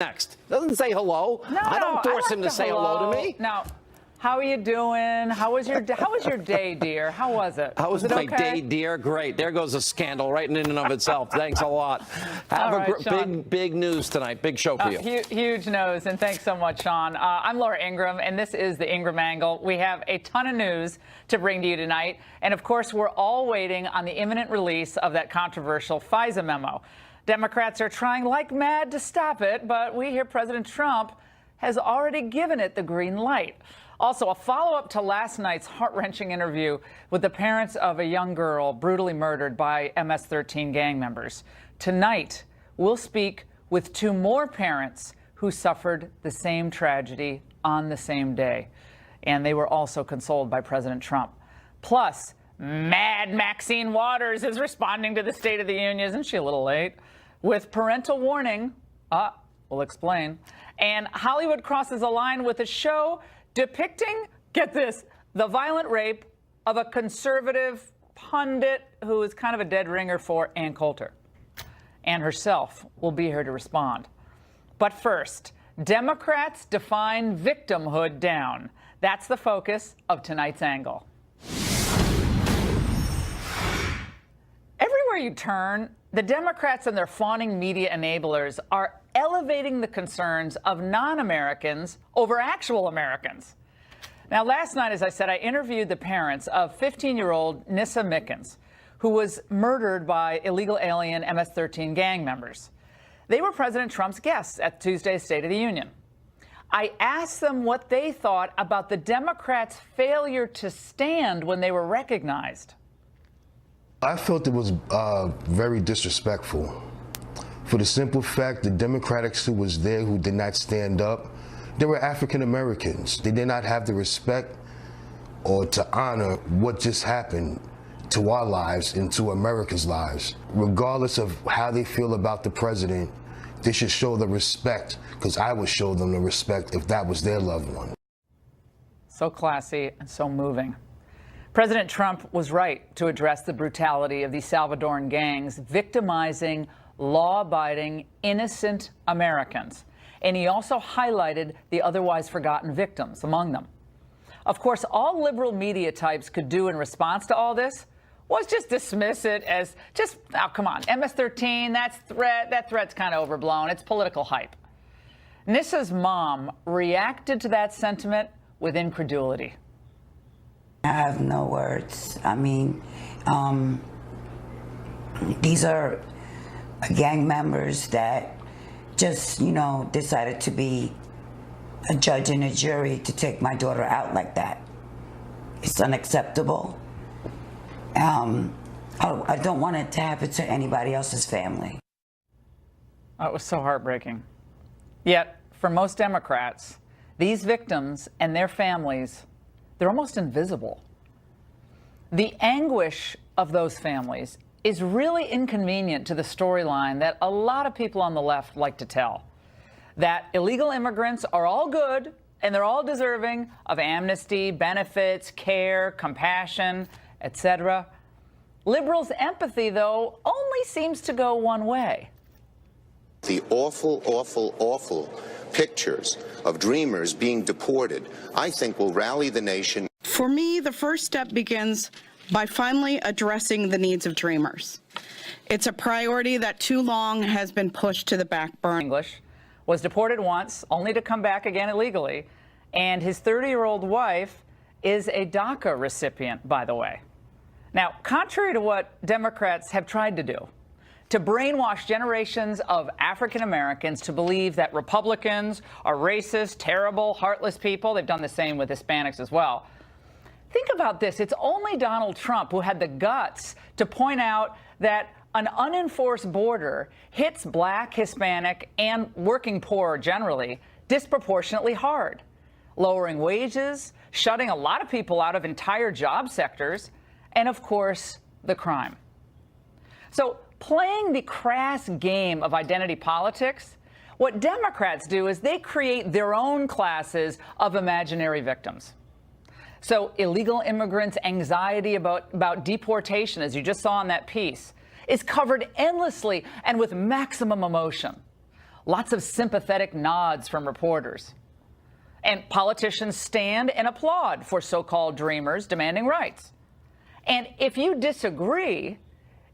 Next. Doesn't say hello. No, I don't force him to say hello to me. Now, how are you doing? How was your day, dear? How was it? How was it my okay? day, dear? Great. There goes a scandal right in and of itself. Thanks a lot. Have big news tonight. Big show for you. Huge news, and thanks so much, Sean. I'm Laura Ingraham, and this is the Ingraham Angle. We have a ton of news to bring to you tonight, and of course, we're all waiting on the imminent release of that controversial FISA memo. Democrats are trying like mad to stop it, but we hear President Trump has already given it the green light. Also, a follow-up to last night's heart-wrenching interview with the parents of a young girl brutally murdered by MS-13 gang members. Tonight, we'll speak with two more parents who suffered the same tragedy on the same day. And they were also consoled by President Trump. Plus, Mad Maxine Waters is responding to the State of the Union. Isn't she a little late? With parental warning. We'll explain. And Hollywood crosses a line with a show depicting, get this, the violent rape of a conservative pundit who is kind of a dead ringer for Ann Coulter. Ann herself will be here to respond. But first, Democrats define victimhood down. That's the focus of tonight's angle. Everywhere you turn, the Democrats and their fawning media enablers are elevating the concerns of non-Americans over actual Americans. Now, last night, as I said, I interviewed the parents of 15-year-old Nissa Mickens, who was murdered by illegal alien MS-13 gang members. They were President Trump's guests at Tuesday's State of the Union. I asked them what they thought about the Democrats' failure to stand when they were recognized. I felt it was very disrespectful. For the simple fact, the Democrats who was there who did not stand up, they were African Americans. They did not have the respect or to honor what just happened to our lives and to America's lives. Regardless of how they feel about the president, they should show the respect, because I would show them the respect if that was their loved one. So classy and so moving. President Trump was right to address the brutality of these Salvadoran gangs victimizing law-abiding, innocent Americans. And he also highlighted the otherwise forgotten victims among them. Of course, all liberal media types could do in response to all this was just dismiss it as just, oh, come on, MS-13, that threat's kind of overblown. It's political hype. Nissa's mom reacted to that sentiment with incredulity. I have no words. I mean, these are gang members that just, decided to be a judge and a jury to take my daughter out like that. It's unacceptable. I don't want it to happen to anybody else's family. It was so heartbreaking. Yet, for most Democrats, these victims and their families, they're almost invisible. The anguish of those families is really inconvenient to the storyline that a lot of people on the left like to tell. That illegal immigrants are all good and they're all deserving of amnesty, benefits, care, compassion, etc. Liberals' empathy, though, only seems to go one way. The awful, awful, awful pictures of dreamers being deported, I think, will rally the nation. For me, the first step begins by finally addressing the needs of dreamers. It's a priority that too long has been pushed to the back burner. English was deported once, only to come back again illegally, and his 30-year-old wife is a DACA recipient, by the way. Now, contrary to what Democrats have tried to do, to brainwash generations of African Americans to believe that Republicans are racist, terrible, heartless people. They've done the same with Hispanics as well. Think about this. It's only Donald Trump who had the guts to point out that an unenforced border hits Black, Hispanic, and working poor generally disproportionately hard, lowering wages, shutting a lot of people out of entire job sectors, and, of course, the crime. So playing the crass game of identity politics, what Democrats do is they create their own classes of imaginary victims. So illegal immigrants' anxiety about deportation, as you just saw in that piece, is covered endlessly and with maximum emotion. Lots of sympathetic nods from reporters. And politicians stand and applaud for so-called dreamers demanding rights. And if you disagree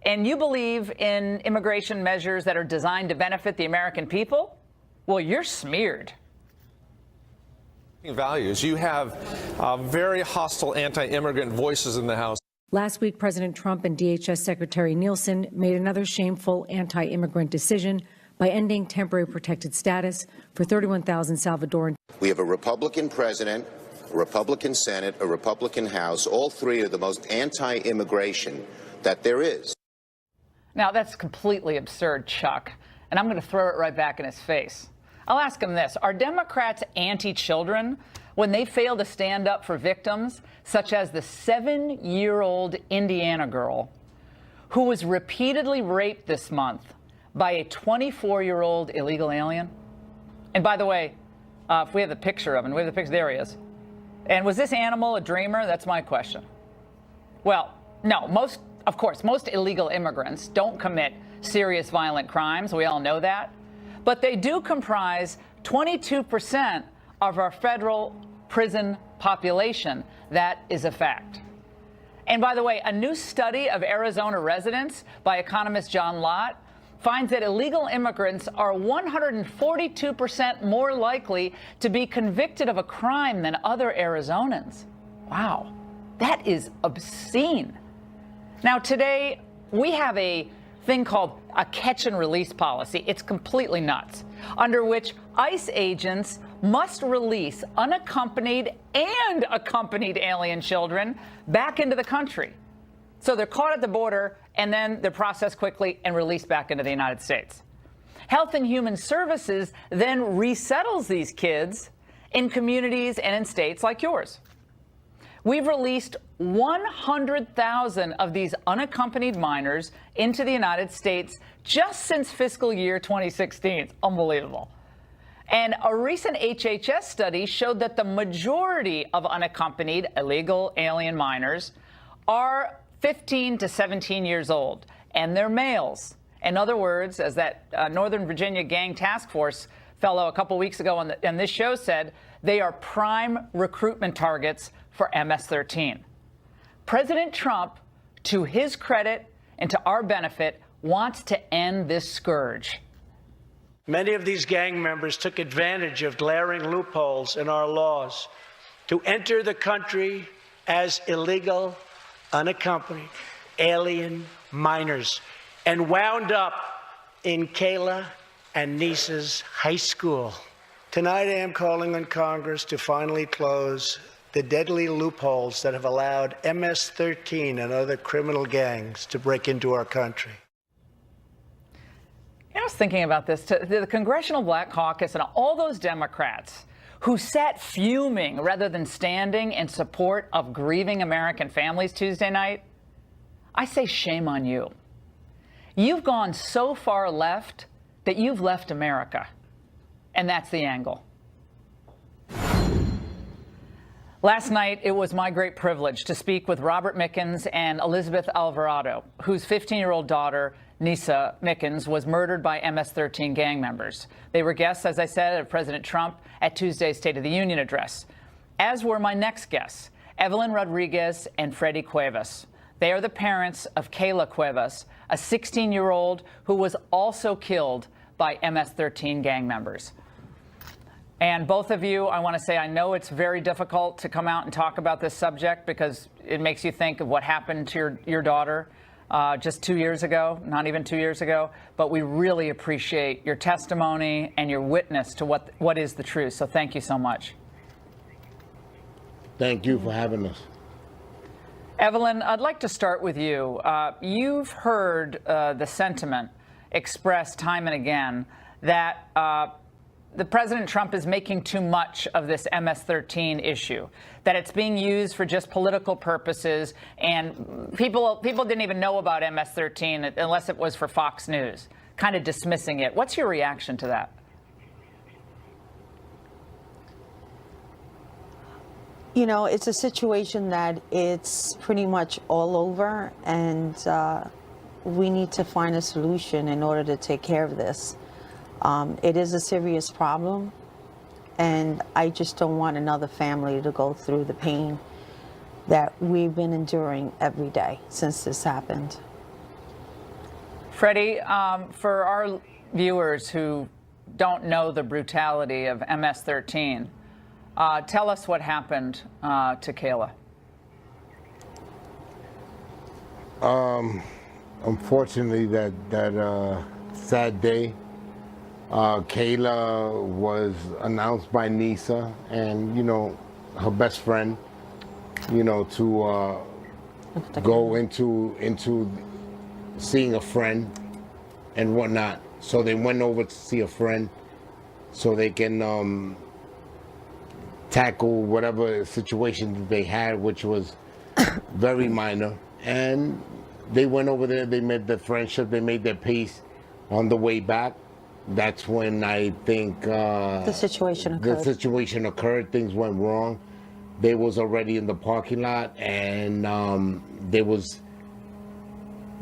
and you believe in immigration measures that are designed to benefit the American people, well, you're smeared. Values. You have very hostile anti-immigrant voices in the House. Last week, President Trump and DHS Secretary Nielsen made another shameful anti-immigrant decision by ending temporary protected status for 31,000 Salvadoran. We have a Republican president, a Republican Senate, a Republican House. All three are the most anti-immigration that there is. Now, that's completely absurd, Chuck, and I'm going to throw it right back in his face. I'll ask him this. Are Democrats anti-children when they fail to stand up for victims, such as the 7-year-old Indiana girl who was repeatedly raped this month by a 24-year-old illegal alien? And by the way, if we have the picture of him, we have the picture, there he is. And was this animal a dreamer? That's my question. Well, no, most illegal immigrants don't commit serious violent crimes. We all know that. But they do comprise 22% of our federal prison population. That is a fact. And by the way, a new study of Arizona residents by economist John Lott finds that illegal immigrants are 142% more likely to be convicted of a crime than other Arizonans. Wow, that is obscene. Now, today, we have a thing called a catch and release policy. It's completely nuts, under which ICE agents must release unaccompanied and accompanied alien children back into the country. So they're caught at the border, and then they're processed quickly and released back into the United States. Health and Human Services then resettles these kids in communities and in states like yours. We've released 100,000 of these unaccompanied minors into the United States just since fiscal year 2016. It's unbelievable. And a recent HHS study showed that the majority of unaccompanied illegal alien minors are 15 to 17 years old, and they're males. In other words, as that Northern Virginia gang task force fellow a couple weeks ago on this show said, they are prime recruitment targets for MS-13. President Trump, to his credit and to our benefit, wants to end this scourge. Many of these gang members took advantage of glaring loopholes in our laws to enter the country as illegal, unaccompanied alien minors and wound up in Kayla and Nisa's high school. Tonight I am calling on Congress to finally close the deadly loopholes that have allowed MS-13 and other criminal gangs to break into our country. I was thinking about this. The Congressional Black Caucus and all those Democrats who sat fuming rather than standing in support of grieving American families Tuesday night, I say shame on you. You've gone so far left that you've left America. And that's the angle. Last night, it was my great privilege to speak with Robert Mickens and Elizabeth Alvarado, whose 15-year-old daughter, Nisa Mickens, was murdered by MS-13 gang members. They were guests, as I said, of President Trump at Tuesday's State of the Union address, as were my next guests, Evelyn Rodriguez and Freddie Cuevas. They are the parents of Kayla Cuevas, a 16-year-old who was also killed by MS-13 gang members. And both of you, I want to say, I know it's very difficult to come out and talk about this subject because it makes you think of what happened to your daughter just 2 years ago, not even 2 years ago. But we really appreciate your testimony and your witness to what is the truth. So thank you so much. Thank you for having us. Evelyn, I'd like to start with you. You've heard the sentiment expressed time and again that the President Trump is making too much of this MS-13 issue, that it's being used for just political purposes, and people didn't even know about MS-13 unless it was for Fox News, kind of dismissing it. What's your reaction to that? You know, it's a situation that it's pretty much all over, and we need to find a solution in order to take care of this. It is a serious problem, and I just don't want another family to go through the pain that we've been enduring every day since this happened. Freddie, for our viewers who don't know the brutality of MS-13, tell us what happened to Kayla. Unfortunately, that sad day, Kayla was announced by Nisa and, her best friend, to go into seeing a friend and whatnot. So they went over to see a friend so they can tackle whatever situation that they had, which was very minor. And they went over there, they made their friendship, they made their peace. On the way back, that's when I think The situation occurred. Things went wrong. They was already in the parking lot, and they was,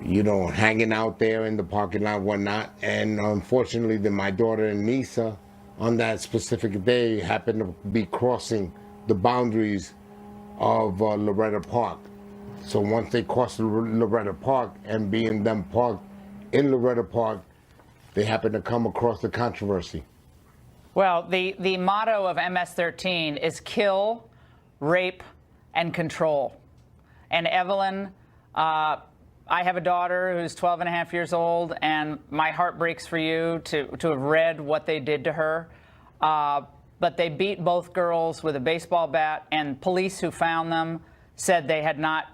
hanging out there in the parking lot, whatnot. And unfortunately, my daughter and Nisa, on that specific day, happened to be crossing the boundaries of Loretta Park. So once they crossed Loretta Park, and being them parked in Loretta Park, they happened to come across the controversy. Well, the motto of MS-13 is kill, rape, and control. And Evelyn, I have a daughter who's 12 and a half years old, and my heart breaks for you to have read what they did to her. But they beat both girls with a baseball bat, and police who found them said they had not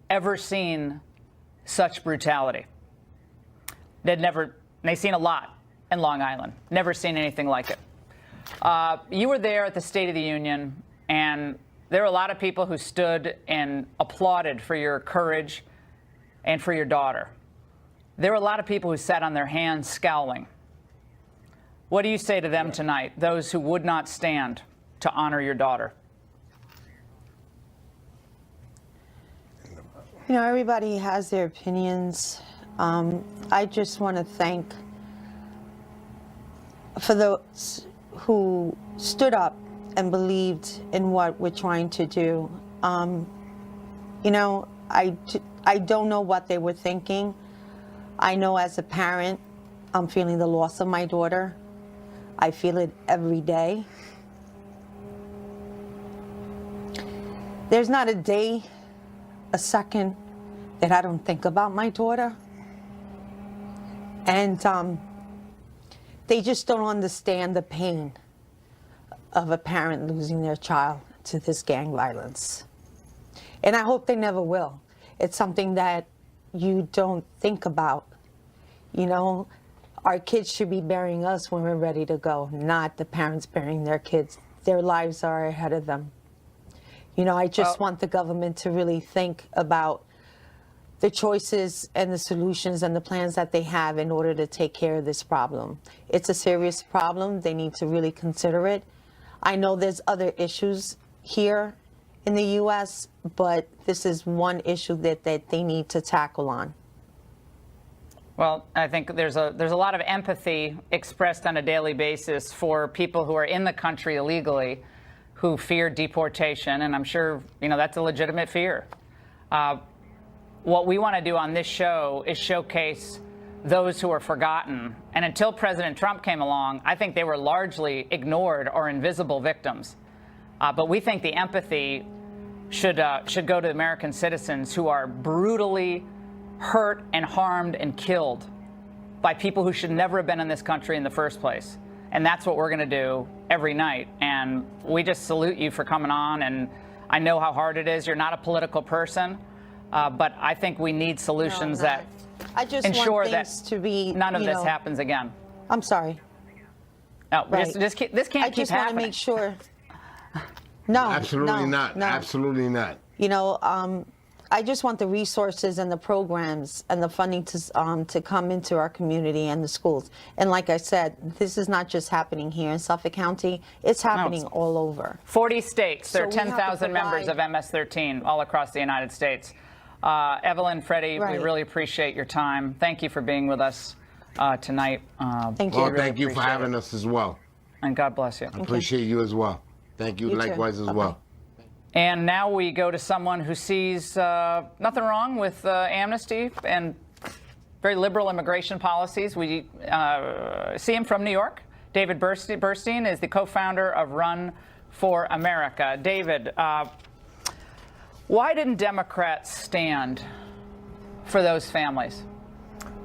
ever seen such brutality. They've seen a lot in Long Island, never seen anything like it. You were there at the State of the Union, and there were a lot of people who stood and applauded for your courage and for your daughter. There were a lot of people who sat on their hands scowling. What do you say to them tonight, those who would not stand to honor your daughter? Everybody has their opinions. I just want to thank for those who stood up and believed in what we're trying to do. I don't know what they were thinking. I know as a parent, I'm feeling the loss of my daughter. I feel it every day. There's not a day, a second that I don't think about my daughter. And they just don't understand the pain of a parent losing their child to this gang violence. And I hope they never will. It's something that you don't think about. Our kids should be burying us when we're ready to go, not the parents burying their kids. Their lives are ahead of them. I just want the government to really think about the choices and the solutions and the plans that they have in order to take care of this problem. It's a serious problem. They need to really consider it. I know there's other issues here in the U.S., but this is one issue that they need to tackle on. Well, I think there's a lot of empathy expressed on a daily basis for people who are in the country illegally who fear deportation, and I'm sure, that's a legitimate fear. What we want to do on this show is showcase those who are forgotten. And until President Trump came along, I think they were largely ignored or invisible victims. But we think the empathy should go to American citizens who are brutally hurt and harmed and killed by people who should never have been in this country in the first place. And that's what we're going to do every night. And we just salute you for coming on. And I know how hard it is. You're not a political person. But I think we need solutions that ensure that none of this happens again. I'm sorry. No, right. this can't keep happening. I just want to make sure. No, absolutely not. No. Absolutely not. I just want the resources and the programs and the funding to come into our community and the schools. And like I said, this is not just happening here in Suffolk County. It's happening all over. 40 states. There are 10,000 members of MS-13 all across the United States. Evelyn, Freddie, we really appreciate your time. Thank you for being with us. tonight. Thank you. Well, Really thank you for appreciate having it. us as well. And God bless you. I appreciate you as well. Thank you, You too. likewise as Bye-bye. well. And now we go to someone who sees nothing wrong with amnesty and very liberal immigration policies. We see him from New York. David Burstein is the co-founder of Run for America. David, why didn't Democrats stand for those families?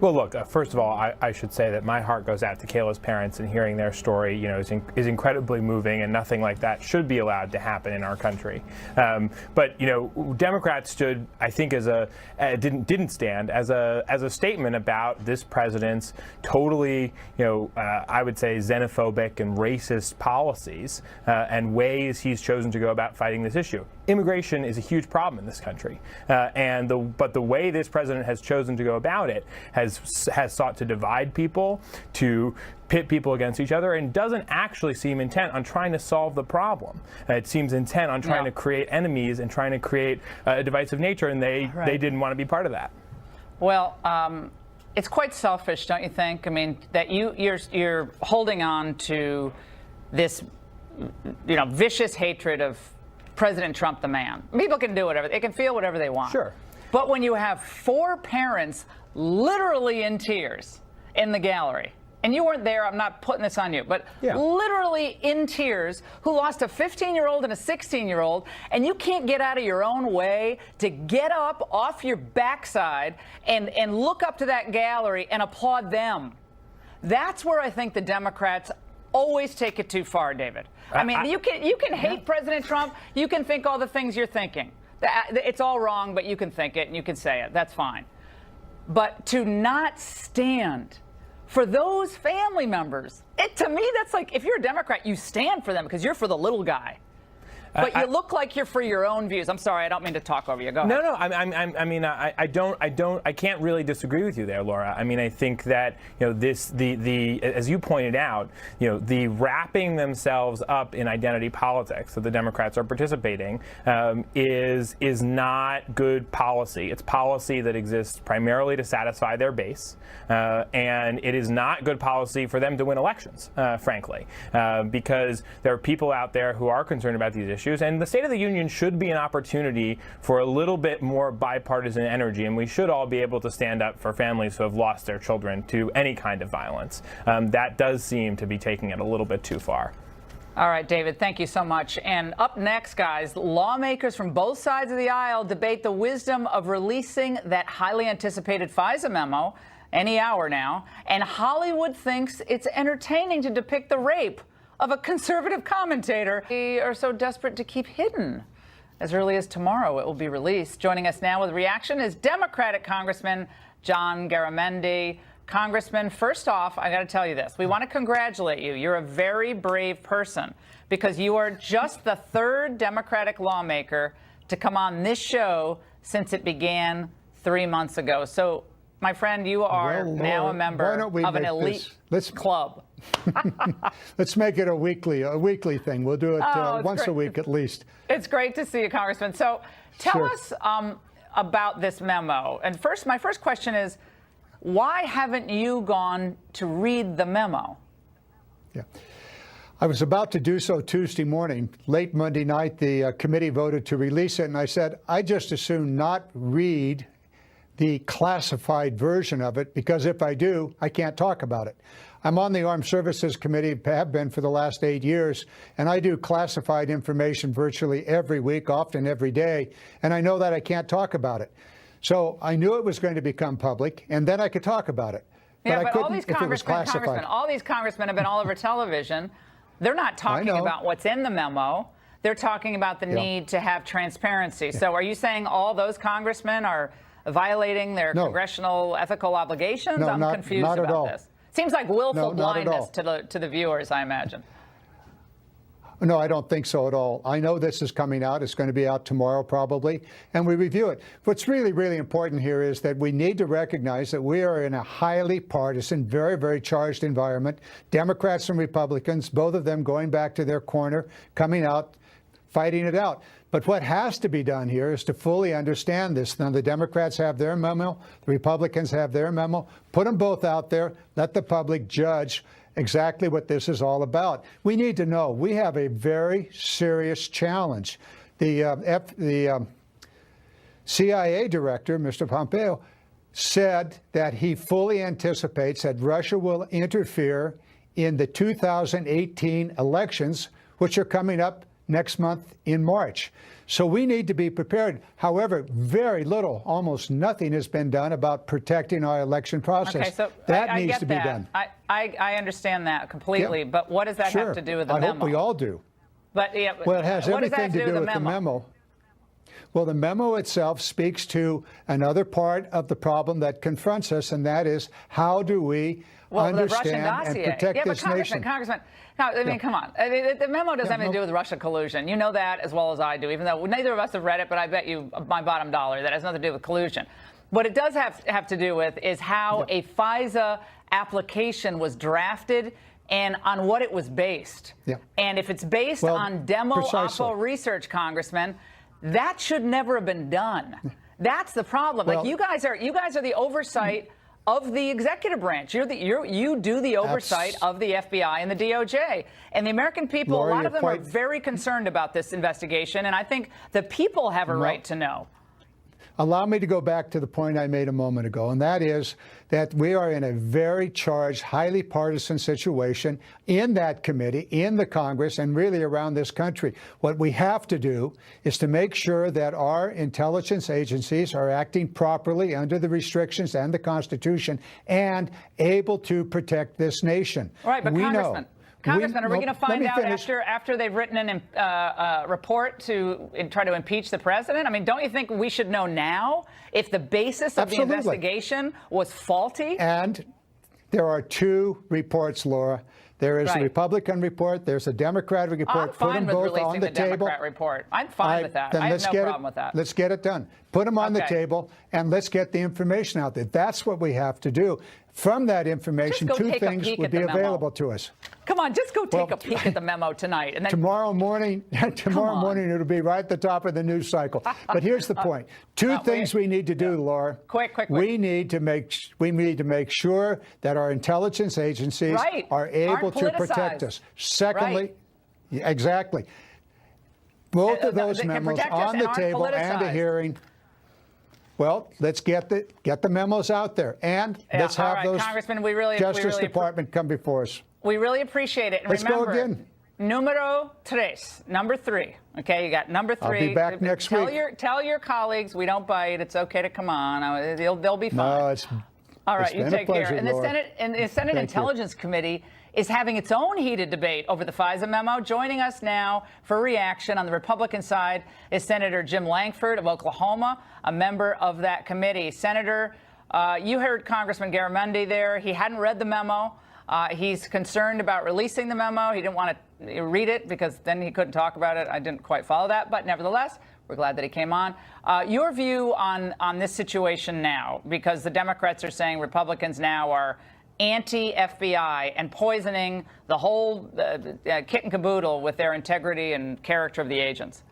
Well, look, first of all, I should say that my heart goes out to Kayla's parents, and hearing their story, is incredibly moving, and nothing like that should be allowed to happen in our country. But Democrats stood, I think, didn't stand as a statement about this president's totally, I would say, xenophobic and racist policies and ways he's chosen to go about fighting this issue. Immigration is a huge problem in this country, but the way this president has chosen to go about it has sought to divide people, to pit people against each other, and doesn't actually seem intent on trying to solve the problem. It seems intent on trying to create enemies and trying to create a divisive nature, and they didn't want to be part of that. Well, it's quite selfish, don't you think? I mean, that you're holding on to this, vicious hatred of President Trump, the man. People can do whatever. They can feel whatever they want. Sure. But when you have 4 parents literally in tears in the gallery, and you weren't there, I'm not putting this on you, but literally in tears, who lost a 15-year-old and a 16-year-old, and you can't get out of your own way to get up off your backside and look up to that gallery and applaud them. That's where I think the Democrats always take it too far, David. I mean, you can hate President Trump. You can think all the things you're thinking. It's all wrong, but you can think it and you can say it. That's fine. But to not stand for those family members, to me, that's like, if you're a Democrat, you stand for them because you're for the little guy. But you look like you're for your own views. I'm sorry, I don't mean to talk over you. Go ahead. No. I can't really disagree with you there, Laura. I mean, I think that as you pointed out, the wrapping themselves up in identity politics that the Democrats are participating is not good policy. It's policy that exists primarily to satisfy their base, and it is not good policy for them to win elections, frankly, because there are people out there who are concerned about these issues. And the State of the Union should be an opportunity for a little bit more bipartisan energy, and we should all be able to stand up for families who have lost their children to any kind of violence. That does seem to be taking it a little bit too far. All right, David, thank you so much. And up next, guys, lawmakers from both sides of the aisle debate the wisdom of releasing that highly anticipated FISA memo any hour now. And Hollywood thinks it's entertaining to depict the rape of a conservative commentator we are so desperate to keep hidden. As early as tomorrow, it will be released. Joining us now with a reaction is Democratic Congressman John Garamendi. Congressman, first off, I got to tell you this. We want to congratulate you. You're a very brave person because you are just the 3rd Democratic lawmaker to come on this show since it began 3 months ago. So, my friend, you are now a member of an elite club. Let's make it a weekly thing. We'll do it once a week at least. It's great to see you, Congressman. So tell us about this memo. And my first question is, why haven't you gone to read the memo? Yeah. I was about to do so Tuesday morning. Late Monday night, the committee voted to release it, and I said, I just as soon not read the classified version of it, because if I do, I can't talk about it. I'm on the Armed Services Committee, have been for the last 8 years, and I do classified information virtually every week, often every day, and I know that I can't talk about it. So I knew it was going to become public, and then I could talk about it. Yeah, but I all couldn't these if it was classified. all these congressmen have been all over television. They're not talking about what's in the memo. They're talking about the need to have transparency. So are you saying all those congressmen are violating their congressional ethical obligations? No, I'm confused not at about all. this. Seems like willful No, not at blindness all. to the viewers, I imagine. No, I don't think so at all. I know this is coming out. It's going to be out tomorrow probably, and we review it. What's really, really important here is that we need to recognize that we are in a highly partisan, very, very charged environment. Democrats and Republicans, both of them going back to their corner, coming out, fighting it out. But what has to be done here is to fully understand this. Now, the Democrats have their memo, the Republicans have their memo. Put them both out there. Let the public judge exactly what this is all about. We need to know we have a very serious challenge. The CIA director, Mr. Pompeo, said that he fully anticipates that Russia will interfere in the 2018 elections, which are coming up next month in March. So we need to be prepared. However, very little, almost nothing has been done about protecting our election process. Okay, so that needs to be done. I understand that completely, but what does that have to do with the memo? I hope we all do. But yeah, well, it has what does that everything to do with the memo. Well, the memo itself speaks to another part of the problem that confronts us, and that is how do we understand and protect this nation? Congressman, no, I mean, come on. The memo doesn't have anything to do with Russian collusion. You know that as well as I do, even though neither of us have read it, but I bet you my bottom dollar that has nothing to do with collusion. What it does have to do with is how a FISA application was drafted and on what it was based. And if it's based on demo-oppo research, Congressman, that should never have been done. That's the problem. Like you guys are the oversight of the executive branch. You do the oversight of the FBI and the DOJ. And the American people, Laura, a lot of them are very concerned about this investigation, and I think the people have a right to know. Allow me to go back to the point I made a moment ago, and that is that we are in a very charged, highly partisan situation in that committee, in the Congress, and really around this country. What we have to do is to make sure that our intelligence agencies are acting properly under the restrictions and the Constitution and able to protect this nation. All right, but Congressman, are we going to find out after they've written a report to try to impeach the president? I mean, don't you think we should know now if the basis of the investigation was faulty? And there are two reports, Laura. There is a Republican report. There's a Democratic report. I'm fine with releasing the Democrat report. I'm fine with that. I have no problem with that. Let's get it done. Put them on the table, and let's get the information out there. That's what we have to do. From that information, two things would be available to us. Come on, just go take a peek at the memo tonight. And then tomorrow morning, it'll be right at the top of the news cycle. But here's the point. Two things we need to do, Laura. Quick. We need to make sure that our intelligence agencies are able to protect us. Secondly, exactly. Both of those memos on the table and a hearing. Well, let's get the memos out there, and let's have those Justice Department come before us. We really appreciate it. And let's remember, go again. Numero tres, number 3. Okay, you got number 3. I'll be back next week. Tell your colleagues we don't bite. It's okay to come on. They'll be fine. No, all right. You take care. And the Senate Intelligence Committee is having its own heated debate over the FISA memo. Joining us now for reaction on the Republican side is Senator Jim Lankford of Oklahoma, a member of that committee. Senator, you heard Congressman Garamendi there. He hadn't read the memo. He's concerned about releasing the memo. He didn't want to read it because then he couldn't talk about it. I didn't quite follow that. But nevertheless, we're glad that he came on. Your view on this situation now, because the Democrats are saying Republicans now are anti-FBI and poisoning the whole kit and caboodle with their integrity and character of the agents.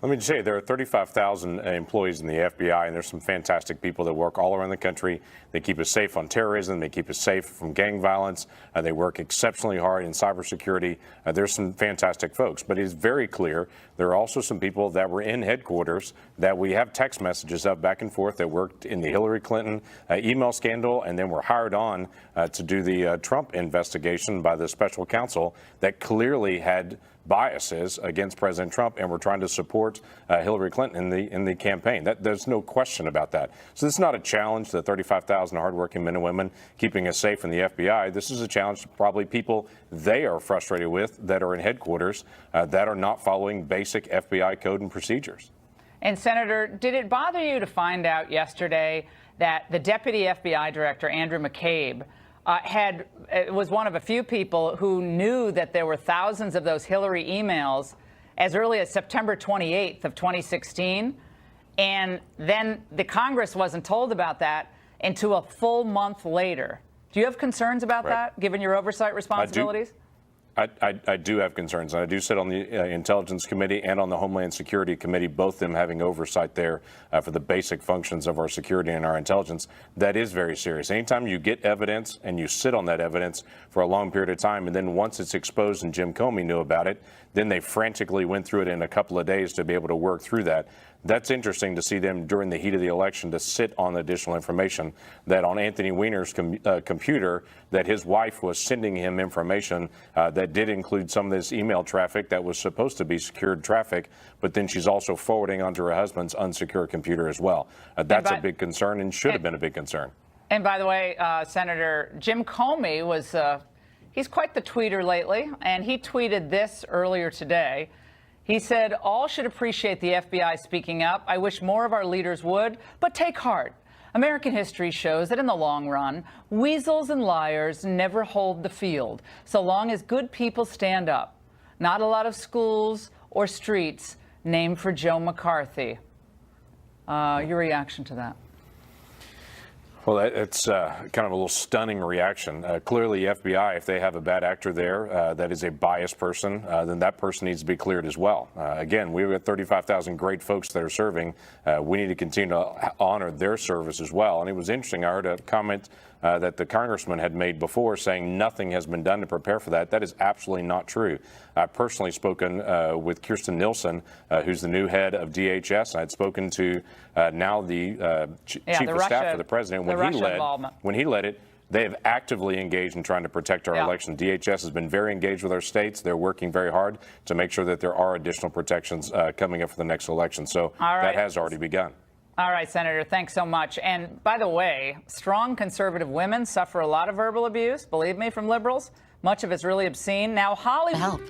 Let me just say, there are 35,000 employees in the FBI, and there's some fantastic people that work all around the country. They keep us safe on terrorism. They keep us safe from gang violence. They work exceptionally hard in cybersecurity. There's some fantastic folks. But it is very clear there are also some people that were in headquarters that we have text messages of back and forth that worked in the Hillary Clinton email scandal and then were hired on to do the Trump investigation by the special counsel that clearly had biases against President Trump and were trying to support Hillary Clinton in the campaign. There's no question about that. So this is not a challenge to the 35,000 hardworking men and women keeping us safe in the FBI. This is a challenge to probably people they are frustrated with that are in headquarters that are not following basic FBI code and procedures. And Senator, did it bother you to find out yesterday that the Deputy FBI Director, Andrew McCabe, was one of a few people who knew that there were thousands of those Hillary emails as early as September 28th of 2016, and then the Congress wasn't told about that until a full month later. Do you have concerns about that, given your oversight responsibilities? I do have concerns. I do sit on the Intelligence Committee and on the Homeland Security Committee, both of them having oversight there for the basic functions of our security and our intelligence. That is very serious. Anytime you get evidence and you sit on that evidence for a long period of time, and then once it's exposed and Jim Comey knew about it, then they frantically went through it in a couple of days to be able to work through that. That's interesting to see them during the heat of the election to sit on additional information that on Anthony Weiner's computer, that his wife was sending him information that did include some of this email traffic that was supposed to be secured traffic, but then she's also forwarding onto her husband's unsecured computer as well. That's a big concern and should have been a big concern. And by the way, Senator, Jim Comey was, he's quite the tweeter lately, and he tweeted this earlier today. He said, all should appreciate the FBI speaking up. I wish more of our leaders would, but take heart. American history shows that in the long run, weasels and liars never hold the field, so long as good people stand up. Not a lot of schools or streets named for Joe McCarthy. Your reaction to that? Well, it's kind of a little stunning reaction. Clearly, the FBI, if they have a bad actor there that is a biased person, then that person needs to be cleared as well. Again, we've got 35,000 great folks that are serving. We need to continue to honor their service as well. And it was interesting. I heard a comment that the congressman had made before saying nothing has been done to prepare for that. That is absolutely not true. I've personally spoken with Kirstjen Nielsen, who's the new head of DHS. I had spoken to now the chief of staff for the president. When he led it, they have actively engaged in trying to protect our election. DHS has been very engaged with our states. They're working very hard to make sure that there are additional protections coming up for the next election. So that has already begun. All right, Senator, thanks so much. And by the way, strong conservative women suffer a lot of verbal abuse, believe me, from liberals. Much of it's really obscene. Now, Hollywood.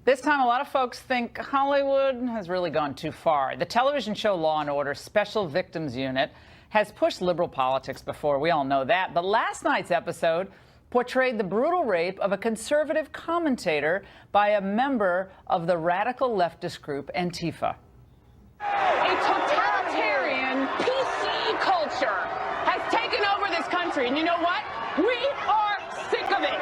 This time, a lot of folks think Hollywood has really gone too far. The television show Law & Order Special Victims Unit has pushed liberal politics before. We all know that. But last night's episode portrayed the brutal rape of a conservative commentator by a member of the radical leftist group Antifa. A totalitarian PC culture has taken over this country. And you know what? We are sick of it.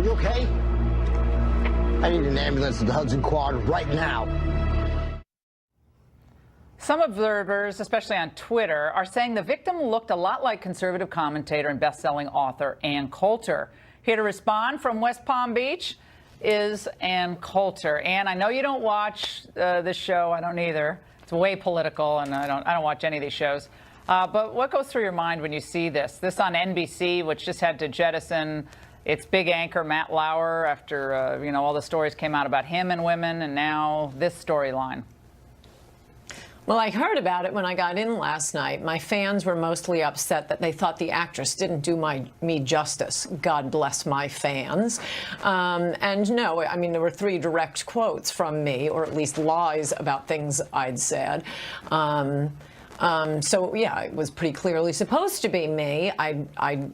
Okay? I need an ambulance at the Hudson Quad right now. Some observers, especially on Twitter, are saying the victim looked a lot like conservative commentator and best-selling author Ann Coulter. Here to respond from West Palm Beach is Ann Coulter. Ann, I know you don't watch this show. I don't either. It's way political, and I don't watch any of these shows. But what goes through your mind when you see this? This on NBC, which just had to jettison its big anchor, Matt Lauer, after all the stories came out about him and women, and now this storyline. Well, I heard about it when I got in last night. My fans were mostly upset that they thought the actress didn't do me justice. God bless my fans. And no, I mean, there were 3 direct quotes from me, or at least lies about things I'd said. So, yeah, it was pretty clearly supposed to be me. I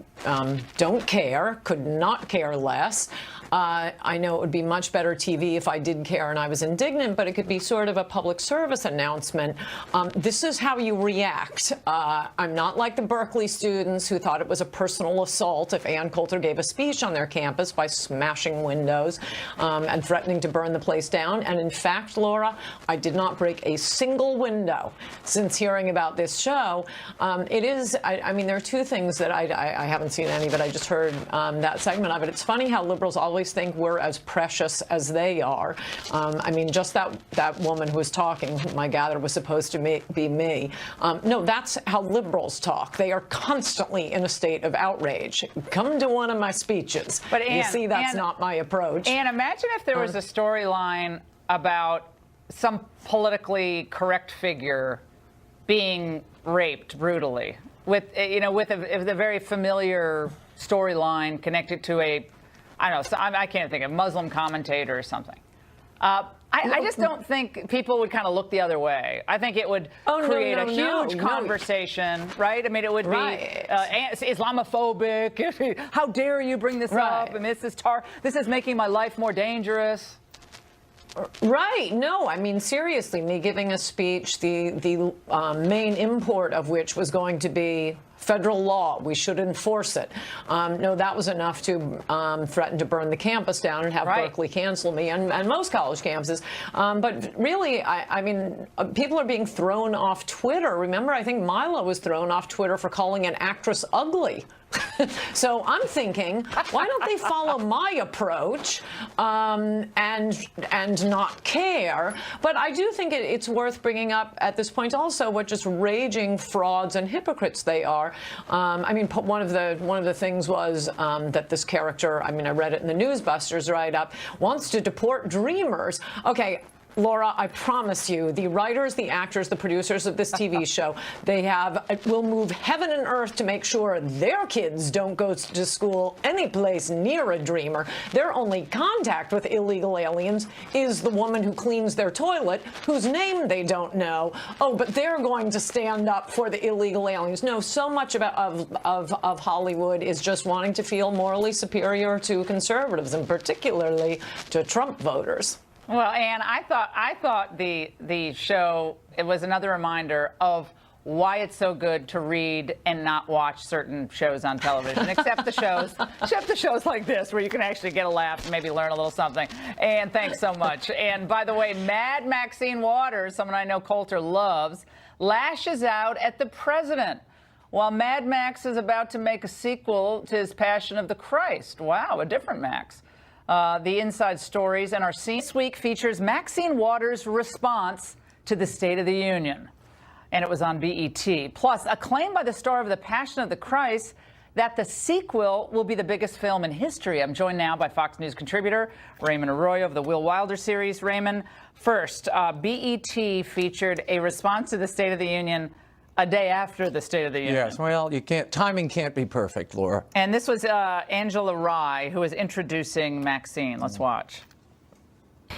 don't care, could not care less. I know it would be much better TV if I did care and I was indignant, but it could be sort of a public service announcement. This is how you react. I'm not like the Berkeley students who thought it was a personal assault if Ann Coulter gave a speech on their campus by smashing windows and threatening to burn the place down. And in fact, Laura, I did not break a single window since hearing about this show. It is, I mean, there are 2 things that I haven't seen any, but I just heard that segment of it. It's funny how liberals always think we're as precious as they are. I mean, just that woman who was talking, whom I gather was supposed to be me. No, that's how liberals talk. They are constantly in a state of outrage. Come to one of my speeches. But Ann, you see, that's not my approach. And imagine if there was a storyline about some politically correct figure being raped brutally, with with a very familiar storyline connected to a, I don't know, I can't think of Muslim commentator or something. I just don't think people would kind of look the other way. I think it would create a huge conversation, right? I mean, it would be Islamophobic. How dare you bring this up? I mean, this is making my life more dangerous. Right. No, I mean, seriously, me giving a speech, the main import of which was going to be federal law. We should enforce it. No, that was enough to threaten to burn the campus down and have Berkeley cancel me and most college campuses. But really, I mean, people are being thrown off Twitter. Remember, I think Mila was thrown off Twitter for calling an actress ugly. So I'm thinking, why don't they follow my approach and not care? But I do think it's worth bringing up at this point also what just raging frauds and hypocrites they are. I mean, one of the things was that this character, I mean, I read it in the Newsbusters write-up, wants to deport dreamers. Okay. Laura, I promise you, the writers, the actors, the producers of this TV show, will move heaven and earth to make sure their kids don't go to school any place near a dreamer. Their only contact with illegal aliens is the woman who cleans their toilet, whose name they don't know. Oh, but they're going to stand up for the illegal aliens. No, so much of Hollywood is just wanting to feel morally superior to conservatives, and particularly to Trump voters. Well, Anne, I thought the show, it was another reminder of why it's so good to read and not watch certain shows on television, except the shows like this where you can actually get a laugh and maybe learn a little something. And thanks so much. And by the way, Mad Maxine Waters, someone I know Coulter loves, lashes out at the president while Mad Max is about to make a sequel to his Passion of the Christ. Wow, a different Max. The inside stories and our scene this week features Maxine Waters' response to the State of the Union. And it was on BET. Plus, a claim by the star of The Passion of the Christ that the sequel will be the biggest film in history. I'm joined now by Fox News contributor Raymond Arroyo of the Will Wilder series. Raymond, first, BET featured a response to the State of the Union a day after the State of the Union. Yes, well, timing can't be perfect, Laura. And this was Angela Rye, who was introducing Maxine. Let's watch.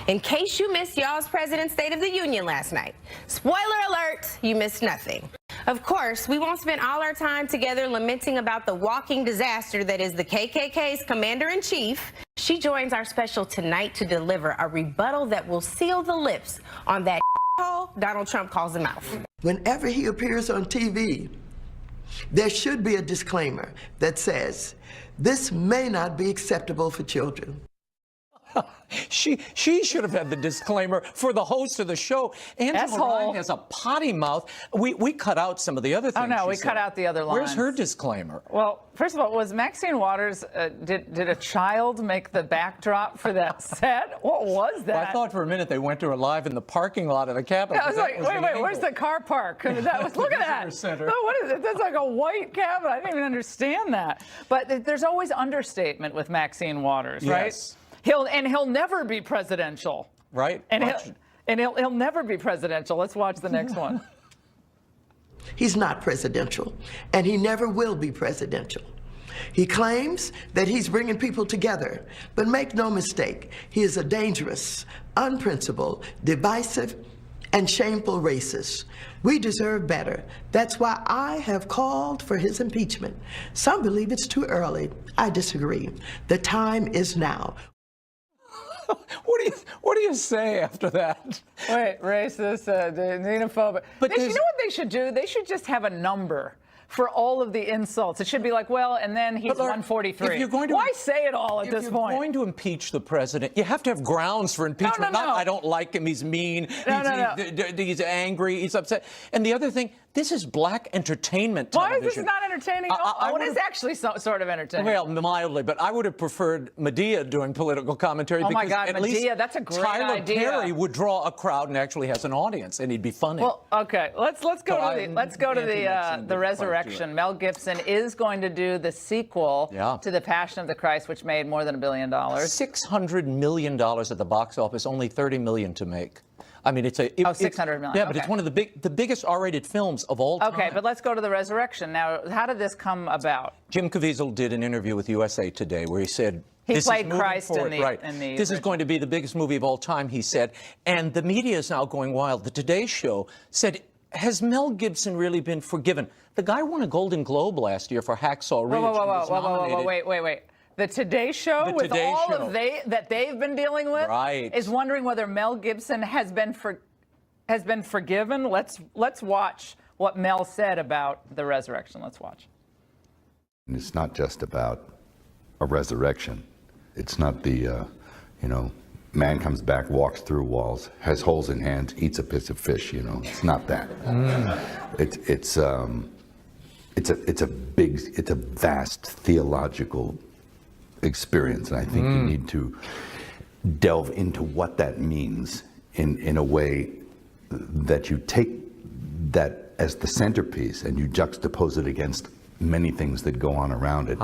In case you missed y'all's President's State of the Union last night, spoiler alert, you missed nothing. Of course, we won't spend all our time together lamenting about the walking disaster that is the KKK's commander-in-chief. She joins our special tonight to deliver a rebuttal that will seal the lips on that hole Donald Trump calls him out. Whenever he appears on TV, there should be a disclaimer that says, this may not be acceptable for children. She should have had the disclaimer for the host of the show. Angela Rye has a potty mouth. We cut out some of the other things. Oh, no, we cut out the other lines. Where's her disclaimer? Well, first of all, was Maxine Waters, did a child make the backdrop for that set? What was that? Well, I thought for a minute they went to her live in the parking lot of the Capitol. Yeah, I was like, wait, where's the car park? Look at that. Center. Oh, what is it? That's like a white Capitol. I didn't even understand that. But there's always understatement with Maxine Waters, right? Yes. He'll never be presidential. Right. And he'll never be presidential. Let's watch the next one. He's not presidential, and he never will be presidential. He claims that he's bringing people together, but make no mistake, he is a dangerous, unprincipled, divisive, and shameful racist. We deserve better. That's why I have called for his impeachment. Some believe it's too early. I disagree. The time is now. What do you say after that? Wait, racist, xenophobic. But you know what they should do? They should just have a number for all of the insults. It should be like, well, and then he's 143. Why say it all at this point? If you're going to impeach the president, you have to have grounds for impeachment. No. Not, I don't like him, he's mean, he's angry, he's upset. And the other thing, this is black entertainment television. Why is this not entertaining at all? It is actually sort of entertaining. Well, mildly, but I would have preferred Medea doing political commentary. Oh because my God, at Medea, least that's a great Tyler idea. Perry would draw a crowd and actually has an audience, and he'd be funny. Well, okay, let's go to the resurrection. Mel Gibson is going to do the sequel to The Passion of the Christ, which made more than $1 billion. $600 million at the box office, only $30 million to make. I mean, it's $600 million. Yeah, but it's one of the biggest R-rated films of all time. Okay, but let's go to the resurrection. Now, how did this come about? Jim Caviezel did an interview with USA Today where he said, He This played is moving Christ in forward, the, right. in the This is going to be the biggest movie of all time, he said. And the media is now going wild. The Today Show said, has Mel Gibson really been forgiven? The guy won a Golden Globe last year for Hacksaw Ridge. Wait. The Today Show, The with Today all Show. of that they've been dealing with, Right. is wondering whether Mel Gibson has been forgiven. Let's watch what Mel said about the resurrection. Let's watch. And it's not just about a resurrection. It's not the, man comes back, walks through walls, has holes in hands, eats a piece of fish. It's not that. It's a vast theological experience, and I think you need to delve into what that means in a way that you take that as the centerpiece and you juxtapose it against many things that go on around it.